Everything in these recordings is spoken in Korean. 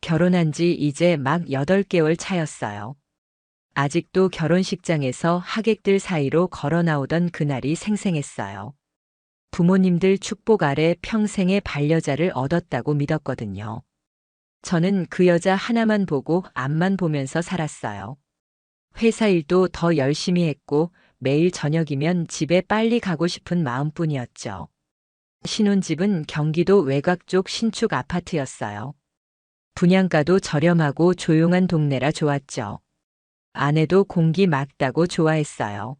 결혼한 지 이제 막 8개월 차였어요. 아직도 결혼식장에서 하객들 사이로 걸어 나오던 그날이 생생했어요. 부모님들 축복 아래 평생의 반려자를 얻었다고 믿었거든요. 저는 그 여자 하나만 보고 앞만 보면서 살았어요. 회사 일도 더 열심히 했고 매일 저녁이면 집에 빨리 가고 싶은 마음뿐이었죠. 신혼집은 경기도 외곽 쪽 신축 아파트였어요. 분양가도 저렴하고 조용한 동네라 좋았죠. 아내도 공기 맑다고 좋아했어요.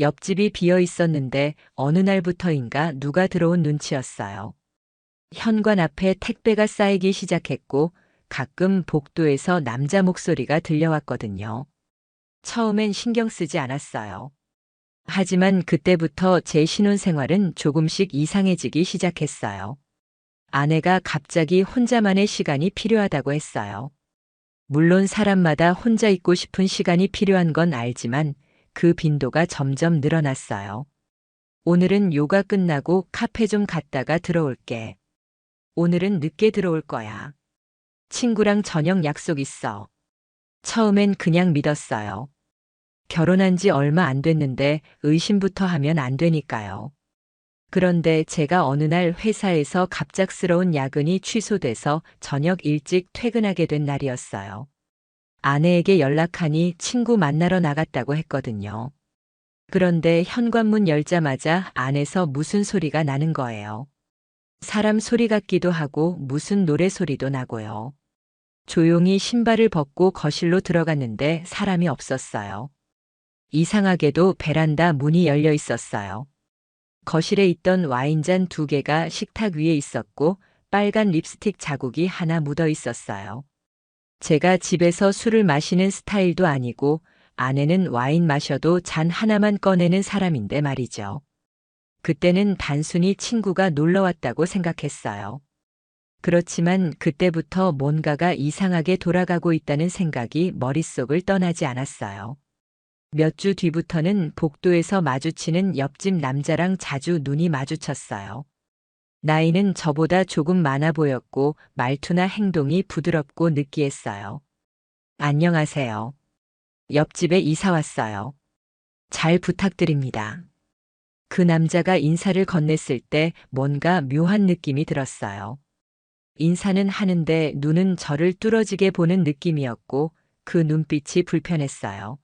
옆집이 비어 있었는데 어느 날부터인가 누가 들어온 눈치였어요. 현관 앞에 택배가 쌓이기 시작했고 가끔 복도에서 남자 목소리가 들려왔거든요. 처음엔 신경 쓰지 않았어요. 하지만 그때부터 제 신혼생활은 조금씩 이상해지기 시작했어요. 아내가 갑자기 혼자만의 시간이 필요하다고 했어요. 물론 사람마다 혼자 있고 싶은 시간이 필요한 건 알지만 그 빈도가 점점 늘어났어요. 오늘은 요가 끝나고 카페 좀 갔다가 들어올게. 오늘은 늦게 들어올 거야. 친구랑 저녁 약속 있어. 처음엔 그냥 믿었어요. 결혼한 지 얼마 안 됐는데 의심부터 하면 안 되니까요. 그런데 제가 어느 날 회사에서 갑작스러운 야근이 취소돼서 저녁 일찍 퇴근하게 된 날이었어요. 아내에게 연락하니 친구 만나러 나갔다고 했거든요. 그런데 현관문 열자마자 안에서 무슨 소리가 나는 거예요. 사람 소리 같기도 하고 무슨 노래 소리도 나고요. 조용히 신발을 벗고 거실로 들어갔는데 사람이 없었어요. 이상하게도 베란다 문이 열려 있었어요. 거실에 있던 와인잔 2개가 식탁 위에 있었고 빨간 립스틱 자국이 하나 묻어 있었어요. 제가 집에서 술을 마시는 스타일도 아니고 아내는 와인 마셔도 잔 하나만 꺼내는 사람인데 말이죠. 그때는 단순히 친구가 놀러 왔다고 생각했어요. 그렇지만 그때부터 뭔가가 이상하게 돌아가고 있다는 생각이 머릿속을 떠나지 않았어요. 몇 주 뒤부터는 복도에서 마주치는 옆집 남자랑 자주 눈이 마주쳤어요. 나이는 저보다 조금 많아 보였고 말투나 행동이 부드럽고 느끼했어요. 안녕하세요. 옆집에 이사 왔어요. 잘 부탁드립니다. 그 남자가 인사를 건넸을 때 뭔가 묘한 느낌이 들었어요. 인사는 하는데 눈은 저를 뚫어지게 보는 느낌이었고 그 눈빛이 불편했어요.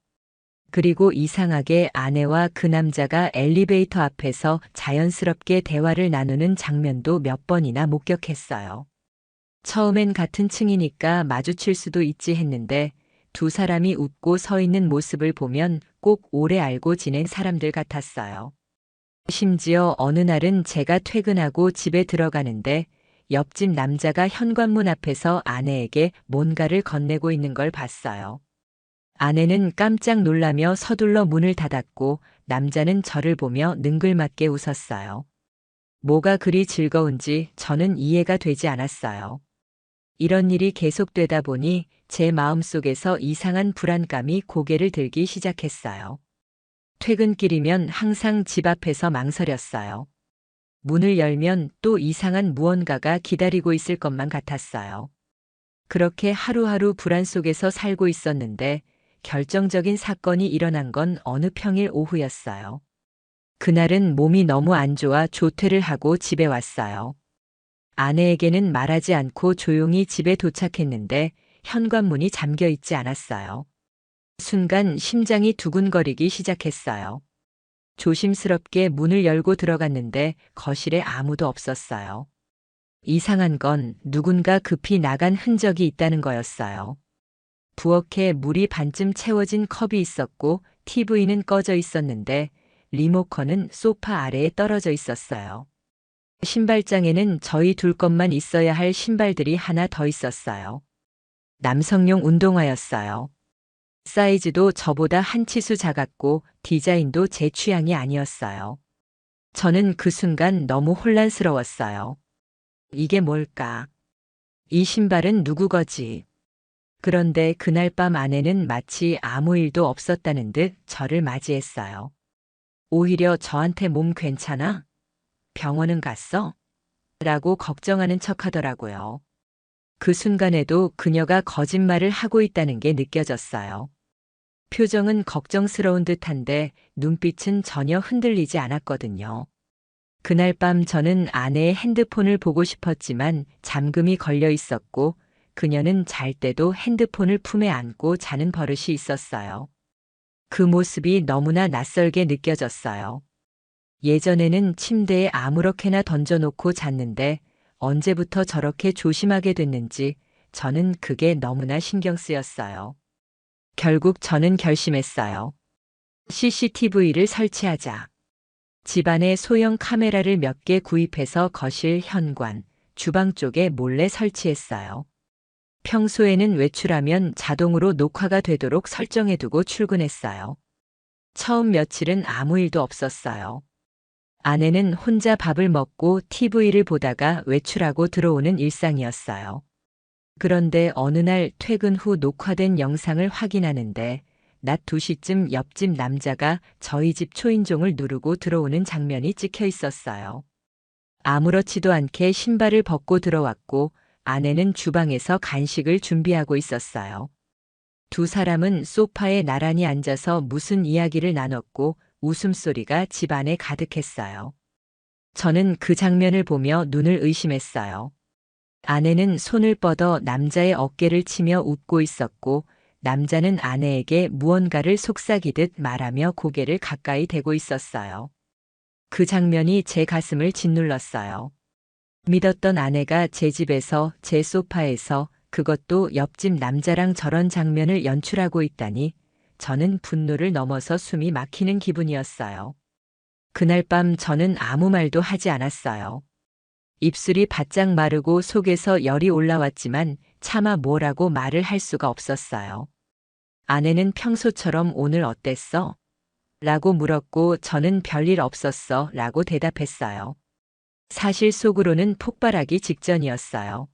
그리고 이상하게 아내와 그 남자가 엘리베이터 앞에서 자연스럽게 대화를 나누는 장면도 몇 번이나 목격했어요. 처음엔 같은 층이니까 마주칠 수도 있지 했는데 두 사람이 웃고 서 있는 모습을 보면 꼭 오래 알고 지낸 사람들 같았어요. 심지어 어느 날은 제가 퇴근하고 집에 들어가는데 옆집 남자가 현관문 앞에서 아내에게 뭔가를 건네고 있는 걸 봤어요. 아내는 깜짝 놀라며 서둘러 문을 닫았고 남자는 저를 보며 능글맞게 웃었어요. 뭐가 그리 즐거운지 저는 이해가 되지 않았어요. 이런 일이 계속되다 보니 제 마음속에서 이상한 불안감이 고개를 들기 시작했어요. 퇴근길이면 항상 집 앞에서 망설였어요. 문을 열면 또 이상한 무언가가 기다리고 있을 것만 같았어요. 그렇게 하루하루 불안 속에서 살고 있었는데 결정적인 사건이 일어난 건 어느 평일 오후였어요. 그날은 몸이 너무 안 좋아 조퇴를 하고 집에 왔어요. 아내에게는 말하지 않고 조용히 집에 도착했는데 현관문이 잠겨 있지 않았어요. 순간 심장이 두근거리기 시작했어요. 조심스럽게 문을 열고 들어갔는데 거실에 아무도 없었어요. 이상한 건 누군가 급히 나간 흔적이 있다는 거였어요. 부엌에 물이 반쯤 채워진 컵이 있었고 TV는 꺼져 있었는데 리모컨은 소파 아래에 떨어져 있었어요. 신발장에는 저희 둘 것만 있어야 할 신발들이 하나 더 있었어요. 남성용 운동화였어요. 사이즈도 저보다 한 치수 작았고 디자인도 제 취향이 아니었어요. 저는 그 순간 너무 혼란스러웠어요. 이게 뭘까? 이 신발은 누구 거지? 그런데 그날 밤 아내는 마치 아무 일도 없었다는 듯 저를 맞이했어요. 오히려 저한테 몸 괜찮아? 병원은 갔어? 라고 걱정하는 척 하더라고요. 그 순간에도 그녀가 거짓말을 하고 있다는 게 느껴졌어요. 표정은 걱정스러운 듯한데 눈빛은 전혀 흔들리지 않았거든요. 그날 밤 저는 아내의 핸드폰을 보고 싶었지만 잠금이 걸려 있었고 그녀는 잘 때도 핸드폰을 품에 안고 자는 버릇이 있었어요. 그 모습이 너무나 낯설게 느껴졌어요. 예전에는 침대에 아무렇게나 던져놓고 잤는데 언제부터 저렇게 조심하게 됐는지 저는 그게 너무나 신경 쓰였어요. 결국 저는 결심했어요. CCTV를 설치하자. 집안에 소형 카메라를 몇 개 구입해서 거실, 현관, 주방 쪽에 몰래 설치했어요. 평소에는 외출하면 자동으로 녹화가 되도록 설정해두고 출근했어요. 처음 며칠은 아무 일도 없었어요. 아내는 혼자 밥을 먹고 TV를 보다가 외출하고 들어오는 일상이었어요. 그런데 어느 날 퇴근 후 녹화된 영상을 확인하는데 낮 2시쯤 옆집 남자가 저희 집 초인종을 누르고 들어오는 장면이 찍혀 있었어요. 아무렇지도 않게 신발을 벗고 들어왔고 아내는 주방에서 간식을 준비하고 있었어요. 두 사람은 소파에 나란히 앉아서 무슨 이야기를 나눴고 웃음소리가 집안에 가득했어요. 저는 그 장면을 보며 눈을 의심했어요. 아내는 손을 뻗어 남자의 어깨를 치며 웃고 있었고 남자는 아내에게 무언가를 속삭이듯 말하며 고개를 가까이 대고 있었어요. 그 장면이 제 가슴을 짓눌렀어요. 믿었던 아내가 제 집에서 제 소파에서 그것도 옆집 남자랑 저런 장면을 연출하고 있다니 저는 분노를 넘어서 숨이 막히는 기분이었어요. 그날 밤 저는 아무 말도 하지 않았어요. 입술이 바짝 마르고 속에서 열이 올라왔지만 차마 뭐라고 말을 할 수가 없었어요. 아내는 평소처럼 오늘 어땠어? 라고 물었고 저는 별일 없었어 라고 대답했어요. 사실 속으로는 폭발하기 직전이었어요.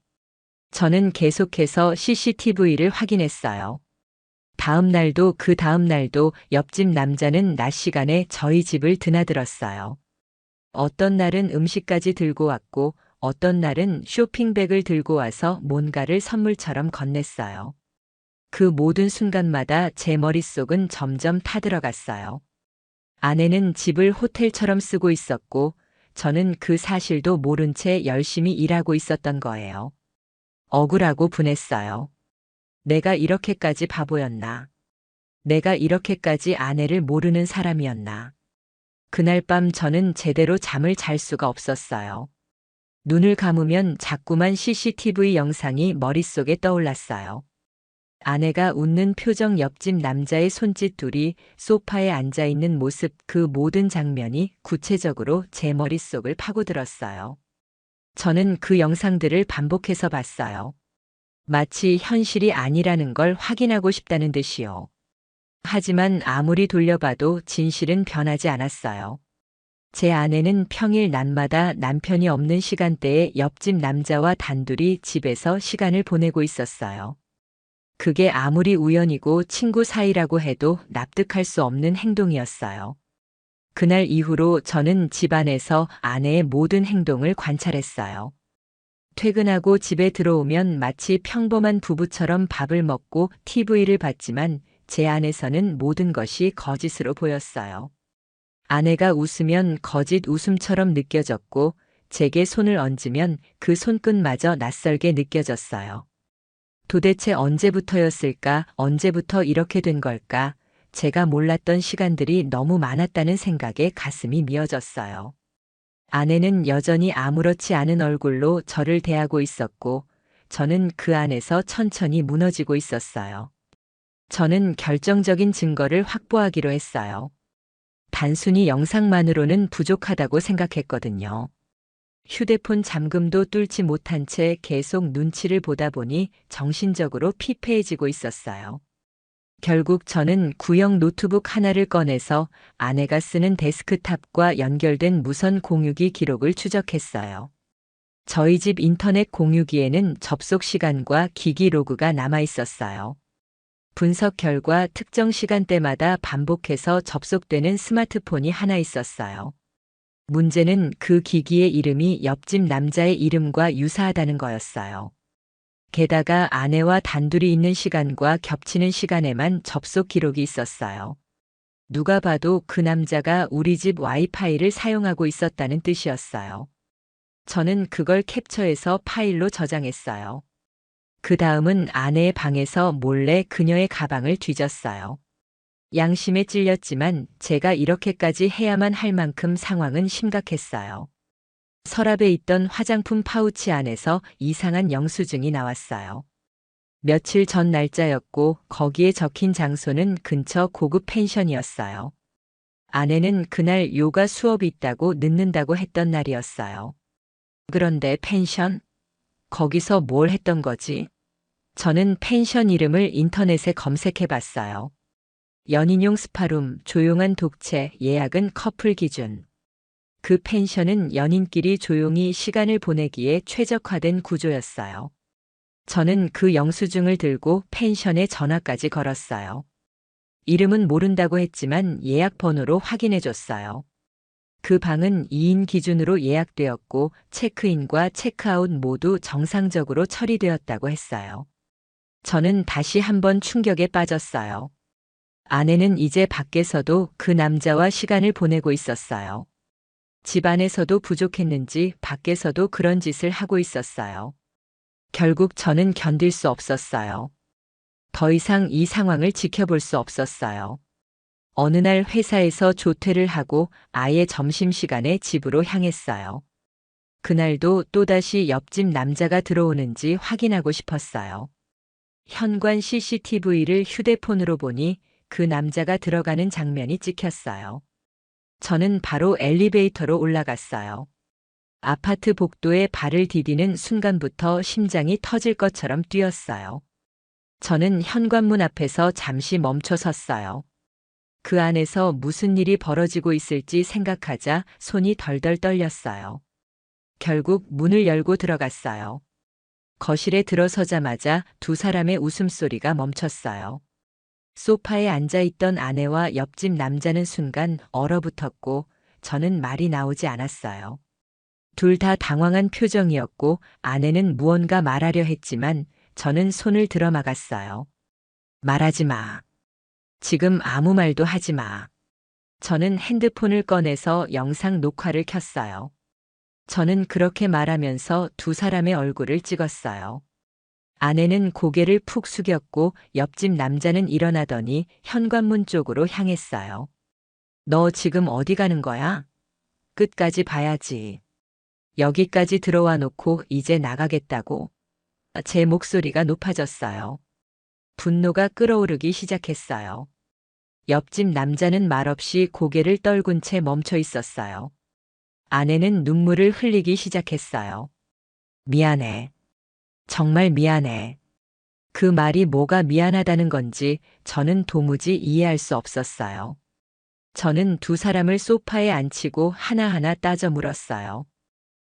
저는 계속해서 CCTV를 확인했어요. 다음 날도 그 다음 날도 옆집 남자는 낮 시간에 저희 집을 드나들었어요. 어떤 날은 음식까지 들고 왔고 어떤 날은 쇼핑백을 들고 와서 뭔가를 선물처럼 건넸어요. 그 모든 순간마다 제 머릿속은 점점 타들어갔어요. 아내는 집을 호텔처럼 쓰고 있었고 저는 그 사실도 모른 채 열심히 일하고 있었던 거예요. 억울하고 분했어요. 내가 이렇게까지 바보였나? 내가 이렇게까지 아내를 모르는 사람이었나? 그날 밤 저는 제대로 잠을 잘 수가 없었어요. 눈을 감으면 자꾸만 CCTV 영상이 머릿속에 떠올랐어요. 아내가 웃는 표정, 옆집 남자의 손짓, 둘이 소파에 앉아 있는 모습, 그 모든 장면이 구체적으로 제 머릿속을 파고들었어요. 저는 그 영상들을 반복해서 봤어요. 마치 현실이 아니라는 걸 확인하고 싶다는 듯이요. 하지만 아무리 돌려봐도 진실은 변하지 않았어요. 제 아내는 평일 낮마다 남편이 없는 시간대에 옆집 남자와 단둘이 집에서 시간을 보내고 있었어요. 그게 아무리 우연이고 친구 사이라고 해도 납득할 수 없는 행동이었어요. 그날 이후로 저는 집안에서 아내의 모든 행동을 관찰했어요. 퇴근하고 집에 들어오면 마치 평범한 부부처럼 밥을 먹고 TV를 봤지만 제 안에서는 모든 것이 거짓으로 보였어요. 아내가 웃으면 거짓 웃음처럼 느껴졌고 제게 손을 얹으면 그 손끝마저 낯설게 느껴졌어요. 도대체 언제부터였을까? 언제부터 이렇게 된 걸까? 제가 몰랐던 시간들이 너무 많았다는 생각에 가슴이 미어졌어요. 아내는 여전히 아무렇지 않은 얼굴로 저를 대하고 있었고 저는 그 안에서 천천히 무너지고 있었어요. 저는 결정적인 증거를 확보하기로 했어요. 단순히 영상만으로는 부족하다고 생각했거든요. 휴대폰 잠금도 뚫지 못한 채 계속 눈치를 보다 보니 정신적으로 피폐해지고 있었어요. 결국 저는 구형 노트북 하나를 꺼내서 아내가 쓰는 데스크탑과 연결된 무선 공유기 기록을 추적했어요. 저희 집 인터넷 공유기에는 접속 시간과 기기 로그가 남아 있었어요. 분석 결과 특정 시간대마다 반복해서 접속되는 스마트폰이 하나 있었어요. 문제는 그 기기의 이름이 옆집 남자의 이름과 유사하다는 거였어요. 게다가 아내와 단둘이 있는 시간과 겹치는 시간에만 접속 기록이 있었어요. 누가 봐도 그 남자가 우리 집 와이파이를 사용하고 있었다는 뜻이었어요. 저는 그걸 캡처해서 파일로 저장했어요. 그 다음은 아내의 방에서 몰래 그녀의 가방을 뒤졌어요. 양심에 찔렸지만 제가 이렇게까지 해야만 할 만큼 상황은 심각했어요. 서랍에 있던 화장품 파우치 안에서 이상한 영수증이 나왔어요. 며칠 전 날짜였고 거기에 적힌 장소는 근처 고급 펜션이었어요. 아내는 그날 요가 수업이 있다고 늦는다고 했던 날이었어요. 그런데 펜션? 거기서 뭘 했던 거지? 저는 펜션 이름을 인터넷에 검색해 봤어요. 연인용 스파룸, 조용한 독채, 예약은 커플 기준. 그 펜션은 연인끼리 조용히 시간을 보내기에 최적화된 구조였어요. 저는 그 영수증을 들고 펜션에 전화까지 걸었어요. 이름은 모른다고 했지만 예약 번호로 확인해 줬어요. 그 방은 2인 기준으로 예약되었고 체크인과 체크아웃 모두 정상적으로 처리되었다고 했어요. 저는 다시 한번 충격에 빠졌어요. 아내는 이제 밖에서도 그 남자와 시간을 보내고 있었어요. 집 안에서도 부족했는지 밖에서도 그런 짓을 하고 있었어요. 결국 저는 견딜 수 없었어요. 더 이상 이 상황을 지켜볼 수 없었어요. 어느 날 회사에서 조퇴를 하고 아예 점심시간에 집으로 향했어요. 그날도 또다시 옆집 남자가 들어오는지 확인하고 싶었어요. 현관 CCTV를 휴대폰으로 보니 그 남자가 들어가는 장면이 찍혔어요. 저는 바로 엘리베이터로 올라갔어요. 아파트 복도에 발을 디디는 순간부터 심장이 터질 것처럼 뛰었어요. 저는 현관문 앞에서 잠시 멈춰 섰어요. 그 안에서 무슨 일이 벌어지고 있을지 생각하자 손이 덜덜 떨렸어요. 결국 문을 열고 들어갔어요. 거실에 들어서자마자 두 사람의 웃음소리가 멈췄어요. 소파에 앉아있던 아내와 옆집 남자는 순간 얼어붙었고 저는 말이 나오지 않았어요. 둘 다 당황한 표정이었고 아내는 무언가 말하려 했지만 저는 손을 들어 막았어요. 말하지 마. 지금 아무 말도 하지 마. 저는 핸드폰을 꺼내서 영상 녹화를 켰어요. 저는 그렇게 말하면서 두 사람의 얼굴을 찍었어요. 아내는 고개를 푹 숙였고 옆집 남자는 일어나더니 현관문 쪽으로 향했어요. 너 지금 어디 가는 거야? 끝까지 봐야지. 여기까지 들어와 놓고 이제 나가겠다고. 제 목소리가 높아졌어요. 분노가 끓어오르기 시작했어요. 옆집 남자는 말없이 고개를 떨군 채 멈춰 있었어요. 아내는 눈물을 흘리기 시작했어요. 미안해. 정말 미안해. 그 말이 뭐가 미안하다는 건지 저는 도무지 이해할 수 없었어요. 저는 두 사람을 소파에 앉히고 하나하나 따져 물었어요.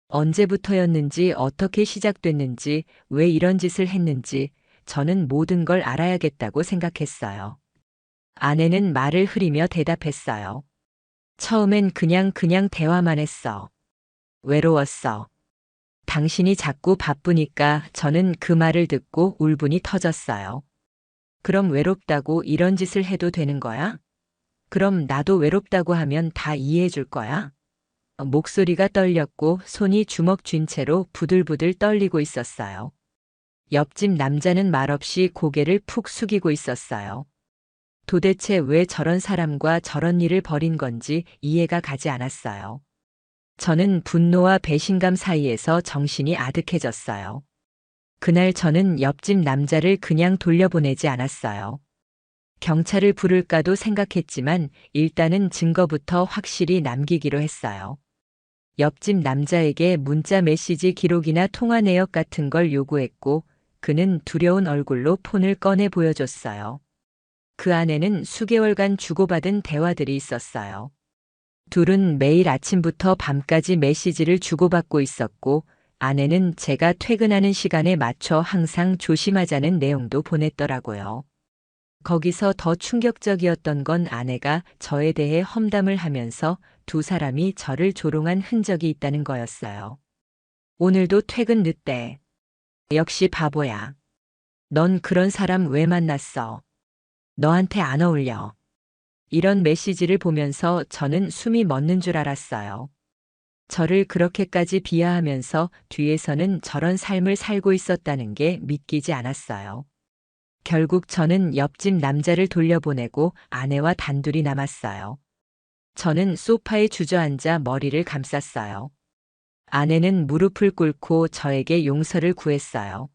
언제부터였는지, 어떻게 시작됐는지, 왜 이런 짓을 했는지 저는 모든 걸 알아야겠다고 생각했어요. 아내는 말을 흐리며 대답했어요. 처음엔 그냥 대화만 했어. 외로웠어. 당신이 자꾸 바쁘니까 저는 그 말을 듣고 울분이 터졌어요. 그럼 외롭다고 이런 짓을 해도 되는 거야? 그럼 나도 외롭다고 하면 다 이해해 줄 거야? 목소리가 떨렸고 손이 주먹 쥔 채로 부들부들 떨리고 있었어요. 옆집 남자는 말없이 고개를 푹 숙이고 있었어요. 도대체 왜 저런 사람과 저런 일을 벌인 건지 이해가 가지 않았어요. 저는 분노와 배신감 사이에서 정신이 아득해졌어요. 그날 저는 옆집 남자를 그냥 돌려보내지 않았어요. 경찰을 부를까도 생각했지만 일단은 증거부터 확실히 남기기로 했어요. 옆집 남자에게 문자 메시지 기록이나 통화 내역 같은 걸 요구했고 그는 두려운 얼굴로 폰을 꺼내 보여줬어요. 그 안에는 수개월간 주고받은 대화들이 있었어요. 둘은 매일 아침부터 밤까지 메시지를 주고받고 있었고 아내는 제가 퇴근하는 시간에 맞춰 항상 조심하자는 내용도 보냈더라고요. 거기서 더 충격적이었던 건 아내가 저에 대해 험담을 하면서 두 사람이 저를 조롱한 흔적이 있다는 거였어요. 오늘도 퇴근 늦대. 역시 바보야. 넌 그런 사람 왜 만났어? 너한테 안 어울려. 이런 메시지를 보면서 저는 숨이 멎는 줄 알았어요. 저를 그렇게까지 비하하면서 뒤에서는 저런 삶을 살고 있었다는 게 믿기지 않았어요. 결국 저는 옆집 남자를 돌려보내고 아내와 단둘이 남았어요. 저는 소파에 주저앉아 머리를 감쌌어요. 아내는 무릎을 꿇고 저에게 용서를 구했어요.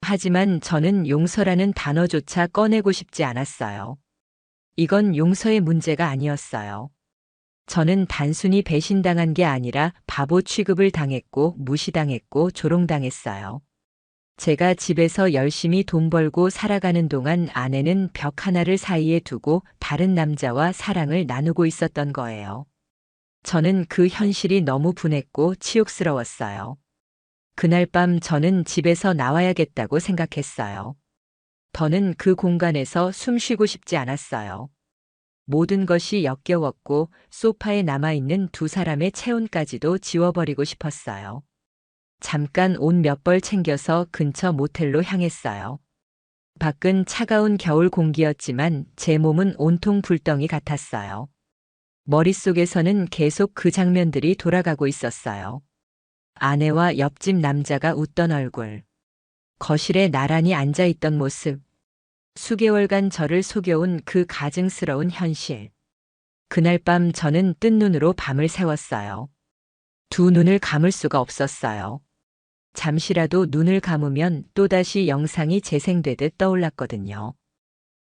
하지만 저는 용서라는 단어조차 꺼내고 싶지 않았어요. 이건 용서의 문제가 아니었어요. 저는 단순히 배신당한 게 아니라 바보 취급을 당했고 무시당했고 조롱당했어요. 제가 집에서 열심히 돈 벌고 살아가는 동안 아내는 벽 하나를 사이에 두고 다른 남자와 사랑을 나누고 있었던 거예요. 저는 그 현실이 너무 분했고 치욕스러웠어요. 그날 밤 저는 집에서 나와야겠다고 생각했어요. 더는 그 공간에서 숨 쉬고 싶지 않았어요. 모든 것이 역겨웠고 소파에 남아있는 두 사람의 체온까지도 지워버리고 싶었어요. 잠깐 옷 몇 벌 챙겨서 근처 모텔로 향했어요. 밖은 차가운 겨울 공기였지만 제 몸은 온통 불덩이 같았어요. 머릿속에서는 계속 그 장면들이 돌아가고 있었어요. 아내와 옆집 남자가 웃던 얼굴, 거실에 나란히 앉아있던 모습, 수개월간 저를 속여온 그 가증스러운 현실. 그날 밤 저는 뜬 눈으로 밤을 새웠어요. 두 눈을 감을 수가 없었어요. 잠시라도 눈을 감으면 또다시 영상이 재생되듯 떠올랐거든요.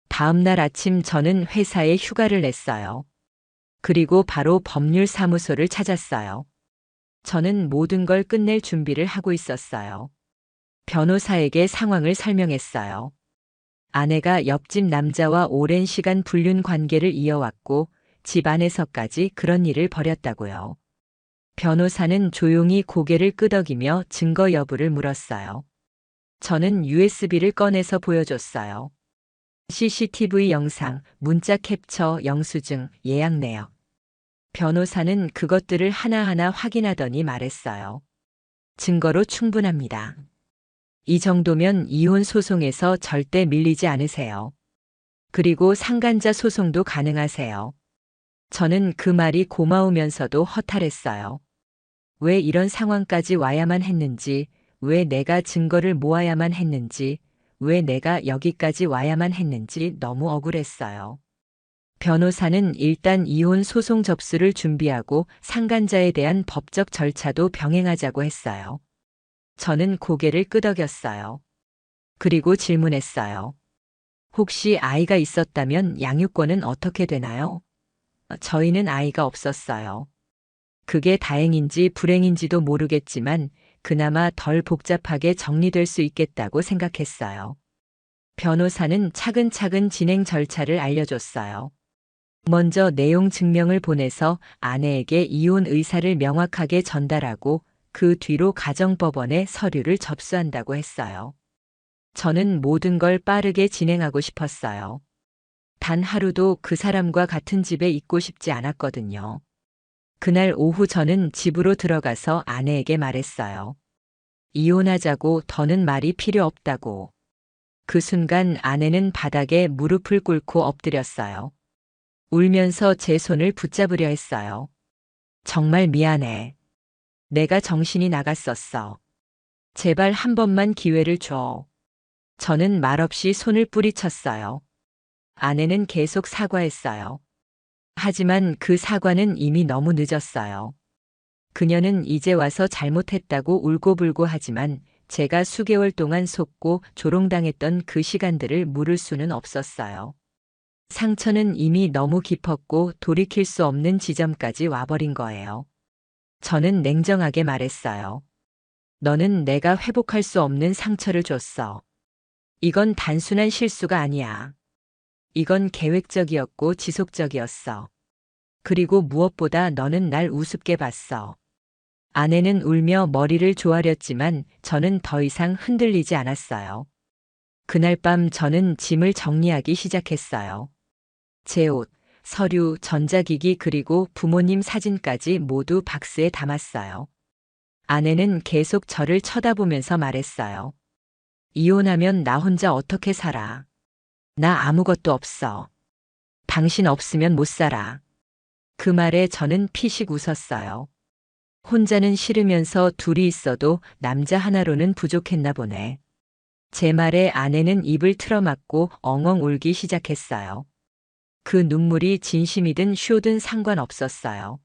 다음 날 아침 저는 회사에 휴가를 냈어요. 그리고 바로 법률사무소를 찾았어요. 저는 모든 걸 끝낼 준비를 하고 있었어요. 변호사에게 상황을 설명했어요. 아내가 옆집 남자와 오랜 시간 불륜 관계를 이어왔고 집 안에서까지 그런 일을 벌였다고요. 변호사는 조용히 고개를 끄덕이며 증거 여부를 물었어요. 저는 USB를 꺼내서 보여줬어요. CCTV 영상, 문자 캡처, 영수증, 예약 내역. 변호사는 그것들을 하나하나 확인하더니 말했어요. 증거로 충분합니다. 이 정도면 이혼 소송에서 절대 밀리지 않으세요. 그리고 상간자 소송도 가능하세요. 저는 그 말이 고마우면서도 허탈했어요. 왜 이런 상황까지 와야만 했는지, 왜 내가 증거를 모아야만 했는지, 왜 내가 여기까지 와야만 했는지 너무 억울했어요. 변호사는 일단 이혼 소송 접수를 준비하고 상간자에 대한 법적 절차도 병행하자고 했어요. 저는 고개를 끄덕였어요. 그리고 질문했어요. 혹시 아이가 있었다면 양육권은 어떻게 되나요? 저희는 아이가 없었어요. 그게 다행인지 불행인지도 모르겠지만 그나마 덜 복잡하게 정리될 수 있겠다고 생각했어요. 변호사는 차근차근 진행 절차를 알려줬어요. 먼저 내용 증명을 보내서 아내에게 이혼 의사를 명확하게 전달하고 그 뒤로 가정법원에 서류를 접수한다고 했어요. 저는 모든 걸 빠르게 진행하고 싶었어요. 단 하루도 그 사람과 같은 집에 있고 싶지 않았거든요. 그날 오후 저는 집으로 들어가서 아내에게 말했어요. 이혼하자고, 더는 말이 필요 없다고. 그 순간 아내는 바닥에 무릎을 꿇고 엎드렸어요. 울면서 제 손을 붙잡으려 했어요. 정말 미안해. 내가 정신이 나갔었어. 제발 한 번만 기회를 줘. 저는 말없이 손을 뿌리쳤어요. 아내는 계속 사과했어요. 하지만 그 사과는 이미 너무 늦었어요. 그녀는 이제 와서 잘못했다고 울고불고 하지만 제가 수개월 동안 속고 조롱당했던 그 시간들을 물을 수는 없었어요. 상처는 이미 너무 깊었고 돌이킬 수 없는 지점까지 와버린 거예요. 저는 냉정하게 말했어요. 너는 내가 회복할 수 없는 상처를 줬어. 이건 단순한 실수가 아니야. 이건 계획적이었고 지속적이었어. 그리고 무엇보다 너는 날 우습게 봤어. 아내는 울며 머리를 조아렸지만 저는 더 이상 흔들리지 않았어요. 그날 밤 저는 짐을 정리하기 시작했어요. 제 옷, 서류, 전자기기 그리고 부모님 사진까지 모두 박스에 담았어요. 아내는 계속 저를 쳐다보면서 말했어요. 이혼하면 나 혼자 어떻게 살아? 나 아무것도 없어. 당신 없으면 못 살아. 그 말에 저는 피식 웃었어요. 혼자는 싫으면서 둘이 있어도 남자 하나로는 부족했나 보네. 제 말에 아내는 입을 틀어막고 엉엉 울기 시작했어요. 그 눈물이 진심이든 쇼든 상관없었어요.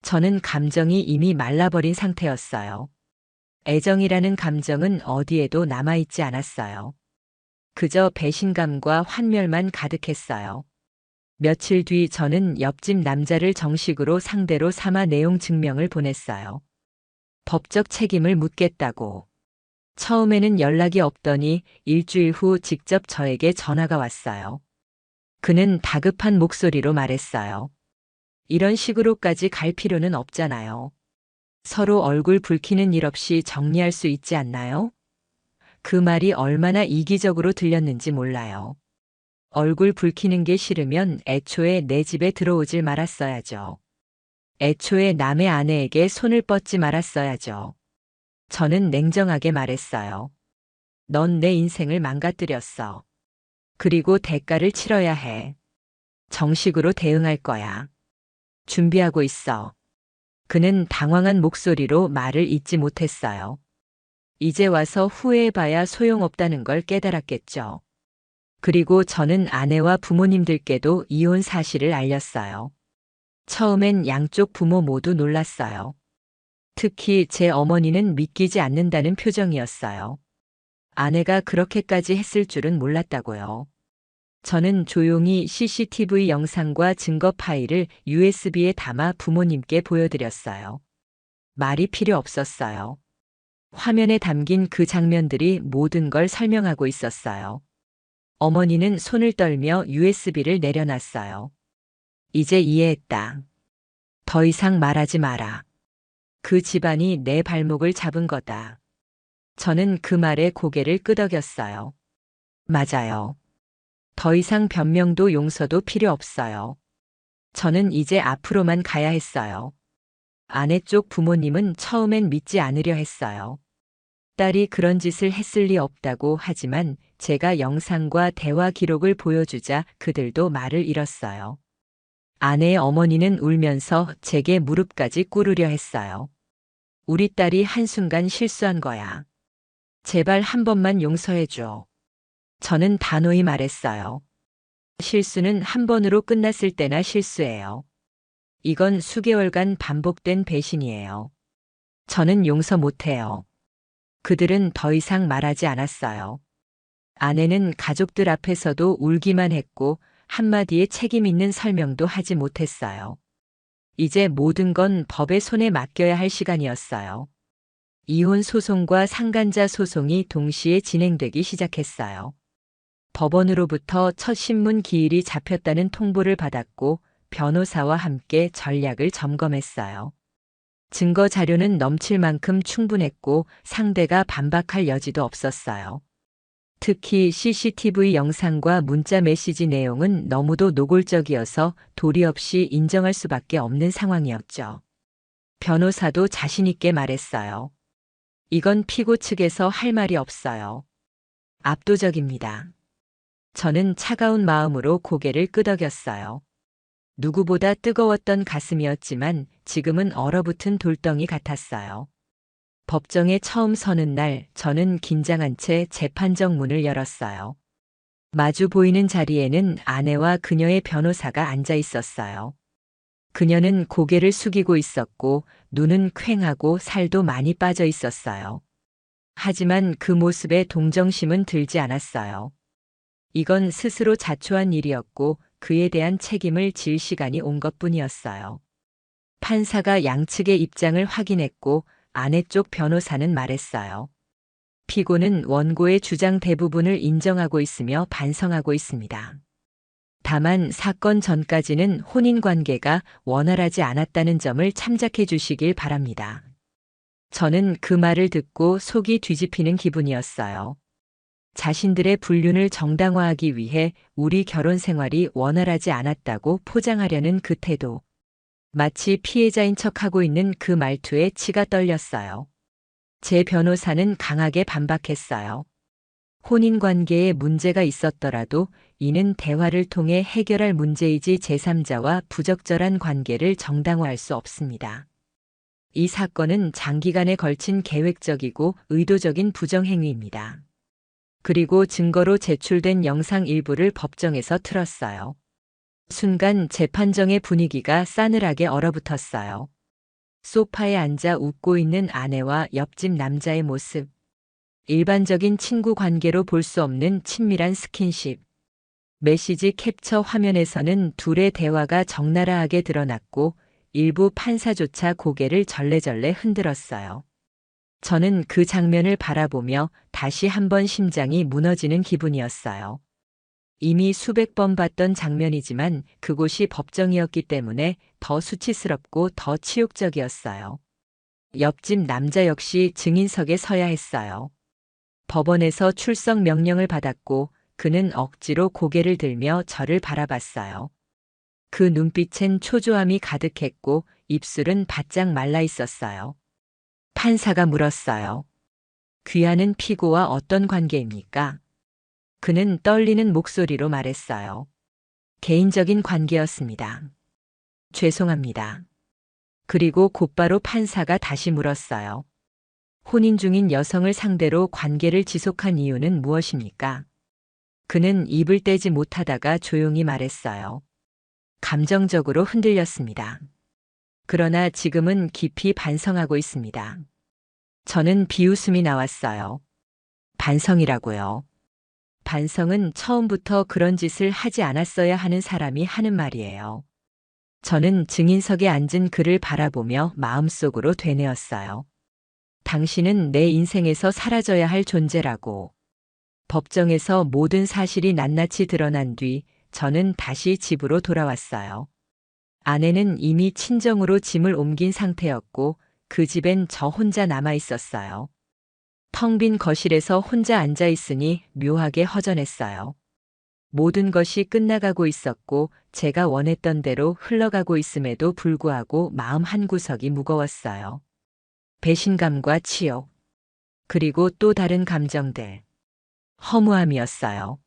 저는 감정이 이미 말라버린 상태였어요. 애정이라는 감정은 어디에도 남아있지 않았어요. 그저 배신감과 환멸만 가득했어요. 며칠 뒤 저는 옆집 남자를 정식으로 상대로 삼아 내용 증명을 보냈어요. 법적 책임을 묻겠다고. 처음에는 연락이 없더니 일주일 후 직접 저에게 전화가 왔어요. 그는 다급한 목소리로 말했어요. 이런 식으로까지 갈 필요는 없잖아요. 서로 얼굴 붉히는 일 없이 정리할 수 있지 않나요? 그 말이 얼마나 이기적으로 들렸는지 몰라요. 얼굴 붉히는 게 싫으면 애초에 내 집에 들어오질 말았어야죠. 애초에 남의 아내에게 손을 뻗지 말았어야죠. 저는 냉정하게 말했어요. 넌 내 인생을 망가뜨렸어. 그리고 대가를 치러야 해. 정식으로 대응할 거야. 준비하고 있어. 그는 당황한 목소리로 말을 잇지 못했어요. 이제 와서 후회해봐야 소용없다는 걸 깨달았겠죠. 그리고 저는 아내와 부모님들께도 이혼 사실을 알렸어요. 처음엔 양쪽 부모 모두 놀랐어요. 특히 제 어머니는 믿기지 않는다는 표정이었어요. 아내가 그렇게까지 했을 줄은 몰랐다고요. 저는 조용히 CCTV 영상과 증거 파일을 USB에 담아 부모님께 보여드렸어요. 말이 필요 없었어요. 화면에 담긴 그 장면들이 모든 걸 설명하고 있었어요. 어머니는 손을 떨며 USB를 내려놨어요. 이제 이해했다. 더 이상 말하지 마라. 그 집안이 내 발목을 잡은 거다. 저는 그 말에 고개를 끄덕였어요. 맞아요. 더 이상 변명도 용서도 필요 없어요. 저는 이제 앞으로만 가야 했어요. 아내 쪽 부모님은 처음엔 믿지 않으려 했어요. 딸이 그런 짓을 했을 리 없다고 하지만 제가 영상과 대화 기록을 보여주자 그들도 말을 잃었어요. 아내의 어머니는 울면서 제게 무릎까지 꿇으려 했어요. 우리 딸이 한순간 실수한 거야. 제발 한 번만 용서해줘. 저는 단호히 말했어요. 실수는 한 번으로 끝났을 때나 실수예요. 이건 수개월간 반복된 배신이에요. 저는 용서 못해요. 그들은 더 이상 말하지 않았어요. 아내는 가족들 앞에서도 울기만 했고 한마디의 책임 있는 설명도 하지 못했어요. 이제 모든 건 법의 손에 맡겨야 할 시간이었어요. 이혼 소송과 상간자 소송이 동시에 진행되기 시작했어요. 법원으로부터 첫 신문 기일이 잡혔다는 통보를 받았고 변호사와 함께 전략을 점검했어요. 증거 자료는 넘칠 만큼 충분했고 상대가 반박할 여지도 없었어요. 특히 CCTV 영상과 문자 메시지 내용은 너무도 노골적이어서 도리 없이 인정할 수밖에 없는 상황이었죠. 변호사도 자신 있게 말했어요. 이건 피고 측에서 할 말이 없어요. 압도적입니다. 저는 차가운 마음으로 고개를 끄덕였어요. 누구보다 뜨거웠던 가슴이었지만 지금은 얼어붙은 돌덩이 같았어요. 법정에 처음 서는 날 저는 긴장한 채 재판정 문을 열었어요. 마주 보이는 자리에는 아내와 그녀의 변호사가 앉아 있었어요. 그녀는 고개를 숙이고 있었고 눈은 퀭하고 살도 많이 빠져 있었어요. 하지만 그 모습에 동정심은 들지 않았어요. 이건 스스로 자초한 일이었고 그에 대한 책임을 질 시간이 온 것뿐이었어요. 판사가 양측의 입장을 확인했고 아내 쪽 변호사는 말했어요. 피고는 원고의 주장 대부분을 인정하고 있으며 반성하고 있습니다. 다만 사건 전까지는 혼인 관계가 원활하지 않았다는 점을 참작해 주시길 바랍니다. 저는 그 말을 듣고 속이 뒤집히는 기분이었어요. 자신들의 불륜을 정당화하기 위해 우리 결혼 생활이 원활하지 않았다고 포장하려는 그 태도. 마치 피해자인 척하고 있는 그 말투에 치가 떨렸어요. 제 변호사는 강하게 반박했어요. 혼인 관계에 문제가 있었더라도 이는 대화를 통해 해결할 문제이지 제3자와 부적절한 관계를 정당화할 수 없습니다. 이 사건은 장기간에 걸친 계획적이고 의도적인 부정행위입니다. 그리고 증거로 제출된 영상 일부를 법정에서 틀었어요. 순간 재판정의 분위기가 싸늘하게 얼어붙었어요. 소파에 앉아 웃고 있는 아내와 옆집 남자의 모습. 일반적인 친구 관계로 볼 수 없는 친밀한 스킨십. 메시지 캡처 화면에서는 둘의 대화가 적나라하게 드러났고 일부 판사조차 고개를 절레절레 흔들었어요. 저는 그 장면을 바라보며 다시 한번 심장이 무너지는 기분이었어요. 이미 수백 번 봤던 장면이지만 그곳이 법정이었기 때문에 더 수치스럽고 더 치욕적이었어요. 옆집 남자 역시 증인석에 서야 했어요. 법원에서 출석 명령을 받았고 그는 억지로 고개를 들며 저를 바라봤어요. 그 눈빛엔 초조함이 가득했고 입술은 바짝 말라 있었어요. 판사가 물었어요. 귀하는 피고와 어떤 관계입니까? 그는 떨리는 목소리로 말했어요. 개인적인 관계였습니다. 죄송합니다. 그리고 곧바로 판사가 다시 물었어요. 혼인 중인 여성을 상대로 관계를 지속한 이유는 무엇입니까? 그는 입을 떼지 못하다가 조용히 말했어요. 감정적으로 흔들렸습니다. 그러나 지금은 깊이 반성하고 있습니다. 저는 비웃음이 나왔어요. 반성이라고요. 반성은 처음부터 그런 짓을 하지 않았어야 하는 사람이 하는 말이에요. 저는 증인석에 앉은 그를 바라보며 마음속으로 되뇌었어요. 당신은 내 인생에서 사라져야 할 존재라고. 법정에서 모든 사실이 낱낱이 드러난 뒤 저는 다시 집으로 돌아왔어요. 아내는 이미 친정으로 짐을 옮긴 상태였고 그 집엔 저 혼자 남아 있었어요. 텅 빈 거실에서 혼자 앉아 있으니 묘하게 허전했어요. 모든 것이 끝나가고 있었고 제가 원했던 대로 흘러가고 있음에도 불구하고 마음 한구석이 무거웠어요. 배신감과 치욕, 그리고 또 다른 감정들. 허무함이었어요.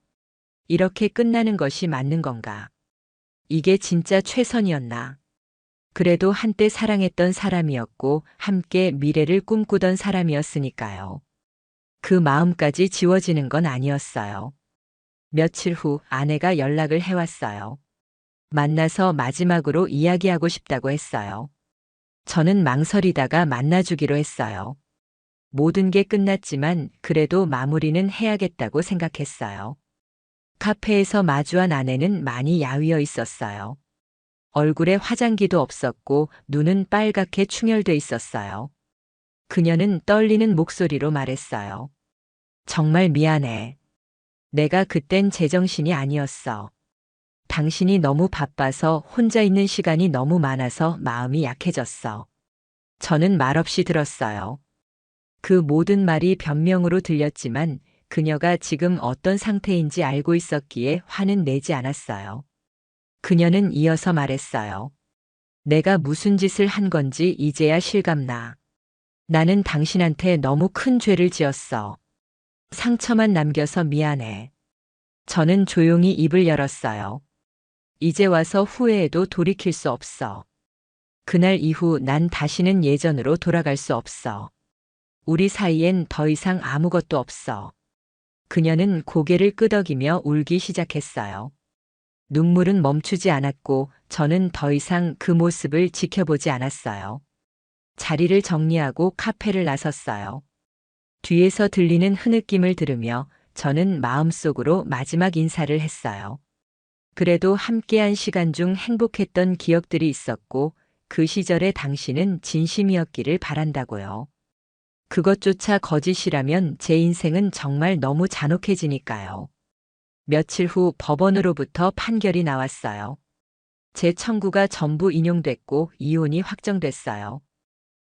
이렇게 끝나는 것이 맞는 건가? 이게 진짜 최선이었나? 그래도 한때 사랑했던 사람이었고 함께 미래를 꿈꾸던 사람이었으니까요. 그 마음까지 지워지는 건 아니었어요. 며칠 후 아내가 연락을 해왔어요. 만나서 마지막으로 이야기하고 싶다고 했어요. 저는 망설이다가 만나주기로 했어요. 모든 게 끝났지만 그래도 마무리는 해야겠다고 생각했어요. 카페에서 마주한 아내는 많이 야위어 있었어요. 얼굴에 화장기도 없었고 눈은 빨갛게 충혈돼 있었어요. 그녀는 떨리는 목소리로 말했어요. 정말 미안해. 내가 그땐 제정신이 아니었어. 당신이 너무 바빠서 혼자 있는 시간이 너무 많아서 마음이 약해졌어. 저는 말없이 들었어요. 그 모든 말이 변명으로 들렸지만 그녀가 지금 어떤 상태인지 알고 있었기에 화는 내지 않았어요. 그녀는 이어서 말했어요. 내가 무슨 짓을 한 건지 이제야 실감나. 나는 당신한테 너무 큰 죄를 지었어. 상처만 남겨서 미안해. 저는 조용히 입을 열었어요. 이제 와서 후회해도 돌이킬 수 없어. 그날 이후 난 다시는 예전으로 돌아갈 수 없어. 우리 사이엔 더 이상 아무것도 없어. 그녀는 고개를 끄덕이며 울기 시작했어요. 눈물은 멈추지 않았고 저는 더 이상 그 모습을 지켜보지 않았어요. 자리를 정리하고 카페를 나섰어요. 뒤에서 들리는 흐느낌을 들으며 저는 마음속으로 마지막 인사를 했어요. 그래도 함께한 시간 중 행복했던 기억들이 있었고 그 시절의 당신은 진심이었기를 바란다고요. 그것조차 거짓이라면 제 인생은 정말 너무 잔혹해지니까요. 며칠 후 법원으로부터 판결이 나왔어요. 제 청구가 전부 인용됐고 이혼이 확정됐어요.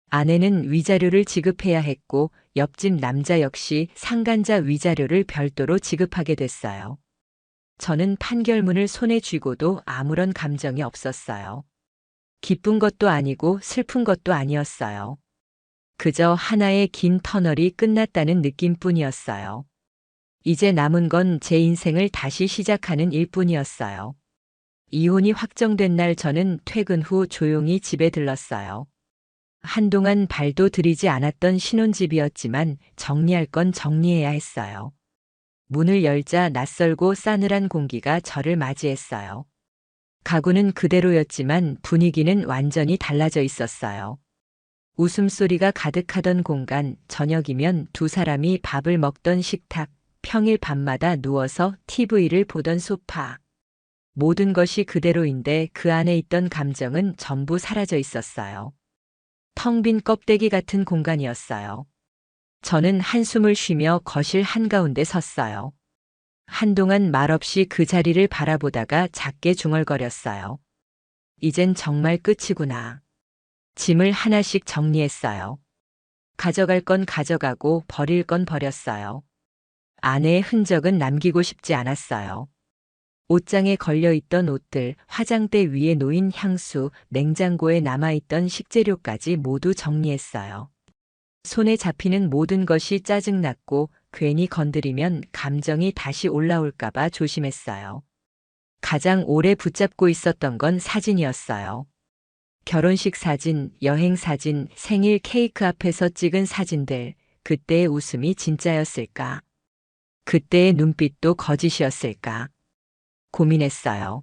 아내는 위자료를 지급해야 했고 옆집 남자 역시 상간자 위자료를 별도로 지급하게 됐어요. 저는 판결문을 손에 쥐고도 아무런 감정이 없었어요. 기쁜 것도 아니고 슬픈 것도 아니었어요. 그저 하나의 긴 터널이 끝났다는 느낌뿐이었어요. 이제 남은 건 제 인생을 다시 시작하는 일뿐이었어요. 이혼이 확정된 날 저는 퇴근 후 조용히 집에 들렀어요. 한동안 발도 들이지 않았던 신혼집이었지만 정리할 건 정리해야 했어요. 문을 열자 낯설고 싸늘한 공기가 저를 맞이했어요. 가구는 그대로였지만 분위기는 완전히 달라져 있었어요. 웃음소리가 가득하던 공간, 저녁이면 두 사람이 밥을 먹던 식탁, 평일 밤마다 누워서 TV를 보던 소파. 모든 것이 그대로인데 그 안에 있던 감정은 전부 사라져 있었어요. 텅 빈 껍데기 같은 공간이었어요. 저는 한숨을 쉬며 거실 한가운데 섰어요. 한동안 말없이 그 자리를 바라보다가 작게 중얼거렸어요. 이젠 정말 끝이구나. 짐을 하나씩 정리했어요. 가져갈 건 가져가고 버릴 건 버렸어요. 아내의 흔적은 남기고 싶지 않았어요. 옷장에 걸려있던 옷들, 화장대 위에 놓인 향수, 냉장고에 남아있던 식재료까지 모두 정리했어요. 손에 잡히는 모든 것이 짜증났고 괜히 건드리면 감정이 다시 올라올까봐 조심했어요. 가장 오래 붙잡고 있었던 건 사진이었어요. 결혼식 사진, 여행 사진, 생일 케이크 앞에서 찍은 사진들, 그때의 웃음이 진짜였을까? 그때의 눈빛도 거짓이었을까? 고민했어요.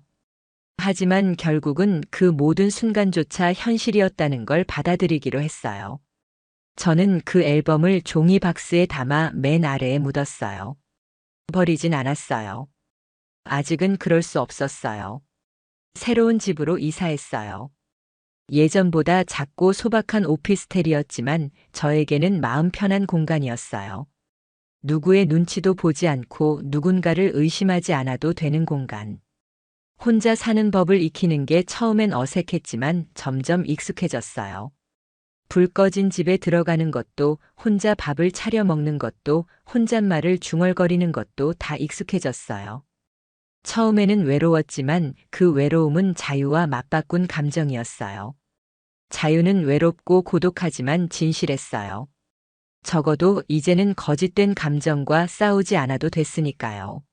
하지만 결국은 그 모든 순간조차 현실이었다는 걸 받아들이기로 했어요. 저는 그 앨범을 종이 박스에 담아 맨 아래에 묻었어요. 버리진 않았어요. 아직은 그럴 수 없었어요. 새로운 집으로 이사했어요. 예전보다 작고 소박한 오피스텔이었지만 저에게는 마음 편한 공간이었어요. 누구의 눈치도 보지 않고 누군가를 의심하지 않아도 되는 공간. 혼자 사는 법을 익히는 게 처음엔 어색했지만 점점 익숙해졌어요. 불 꺼진 집에 들어가는 것도, 혼자 밥을 차려 먹는 것도, 혼잣말을 중얼거리는 것도 다 익숙해졌어요. 처음에는 외로웠지만 그 외로움은 자유와 맞바꾼 감정이었어요. 자유는 외롭고 고독하지만 진실했어요. 적어도 이제는 거짓된 감정과 싸우지 않아도 됐으니까요.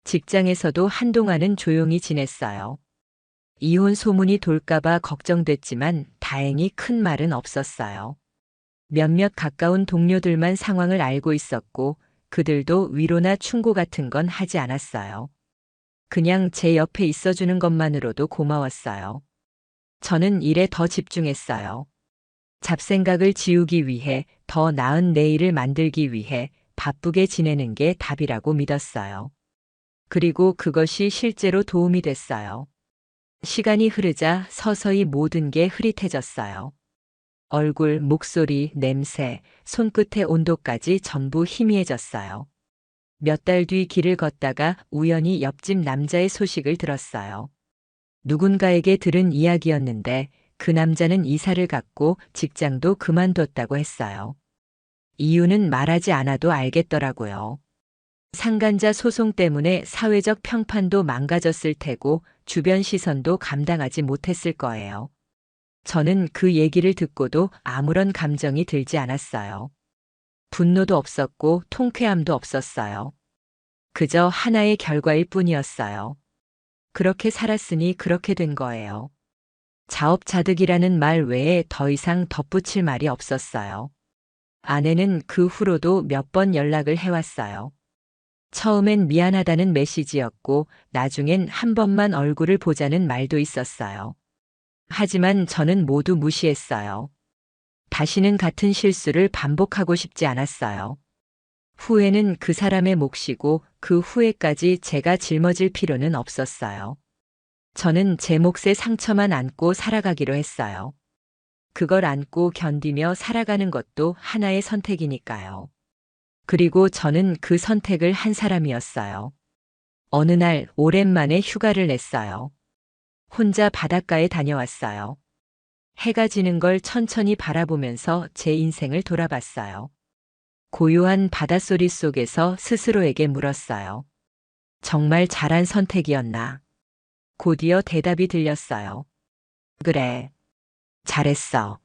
직장에서도 한동안은 조용히 지냈어요. 이혼 소문이 돌까봐 걱정됐지만 다행히 큰 말은 없었어요. 몇몇 가까운 동료들만 상황을 알고 있었고 그들도 위로나 충고 같은 건 하지 않았어요. 그냥 제 옆에 있어주는 것만으로도 고마웠어요. 저는 일에 더 집중했어요. 잡생각을 지우기 위해, 더 나은 내일을 만들기 위해 바쁘게 지내는 게 답이라고 믿었어요. 그리고 그것이 실제로 도움이 됐어요. 시간이 흐르자 서서히 모든 게 흐릿해졌어요. 얼굴, 목소리, 냄새, 손끝의 온도까지 전부 희미해졌어요. 몇 달 뒤 길을 걷다가 우연히 옆집 남자의 소식을 들었어요. 누군가에게 들은 이야기였는데 그 남자는 이사를 갔고 직장도 그만뒀다고 했어요. 이유는 말하지 않아도 알겠더라고요. 상간자 소송 때문에 사회적 평판도 망가졌을 테고 주변 시선도 감당하지 못했을 거예요. 저는 그 얘기를 듣고도 아무런 감정이 들지 않았어요. 분노도 없었고 통쾌함도 없었어요. 그저 하나의 결과일 뿐이었어요. 그렇게 살았으니 그렇게 된 거예요. 자업자득이라는 말 외에 더 이상 덧붙일 말이 없었어요. 아내는 그 후로도 몇 번 연락을 해왔어요. 처음엔 미안하다는 메시지였고 나중엔 한 번만 얼굴을 보자는 말도 있었어요. 하지만 저는 모두 무시했어요. 다시는 같은 실수를 반복하고 싶지 않았어요. 후회는 그 사람의 몫이고 그 후회까지 제가 짊어질 필요는 없었어요. 저는 제 몫의 상처만 안고 살아가기로 했어요. 그걸 안고 견디며 살아가는 것도 하나의 선택이니까요. 그리고 저는 그 선택을 한 사람이었어요. 어느 날 오랜만에 휴가를 냈어요. 혼자 바닷가에 다녀왔어요. 해가 지는 걸 천천히 바라보면서 제 인생을 돌아봤어요. 고요한 바닷소리 속에서 스스로에게 물었어요. 정말 잘한 선택이었나? 곧이어 대답이 들렸어요. 그래. 잘했어.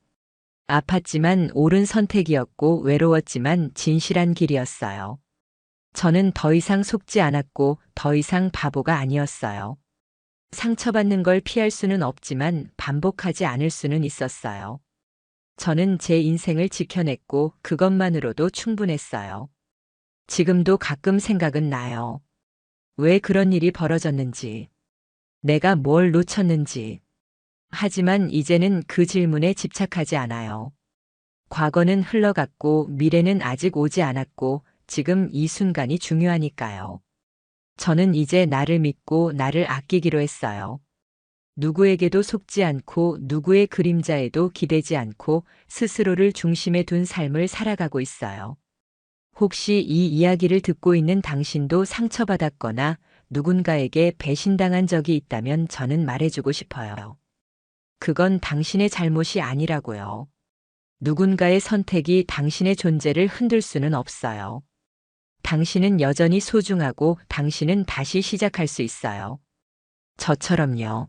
아팠지만 옳은 선택이었고 외로웠지만 진실한 길이었어요. 저는 더 이상 속지 않았고 더 이상 바보가 아니었어요. 상처받는 걸 피할 수는 없지만 반복하지 않을 수는 있었어요. 저는 제 인생을 지켜냈고 그것만으로도 충분했어요. 지금도 가끔 생각은 나요. 왜 그런 일이 벌어졌는지, 내가 뭘 놓쳤는지. 하지만 이제는 그 질문에 집착하지 않아요. 과거는 흘러갔고 미래는 아직 오지 않았고 지금 이 순간이 중요하니까요. 저는 이제 나를 믿고 나를 아끼기로 했어요. 누구에게도 속지 않고 누구의 그림자에도 기대지 않고 스스로를 중심에 둔 삶을 살아가고 있어요. 혹시 이 이야기를 듣고 있는 당신도 상처받았거나 누군가에게 배신당한 적이 있다면 저는 말해주고 싶어요. 그건 당신의 잘못이 아니라고요. 누군가의 선택이 당신의 존재를 흔들 수는 없어요. 당신은 여전히 소중하고 당신은 다시 시작할 수 있어요. 저처럼요.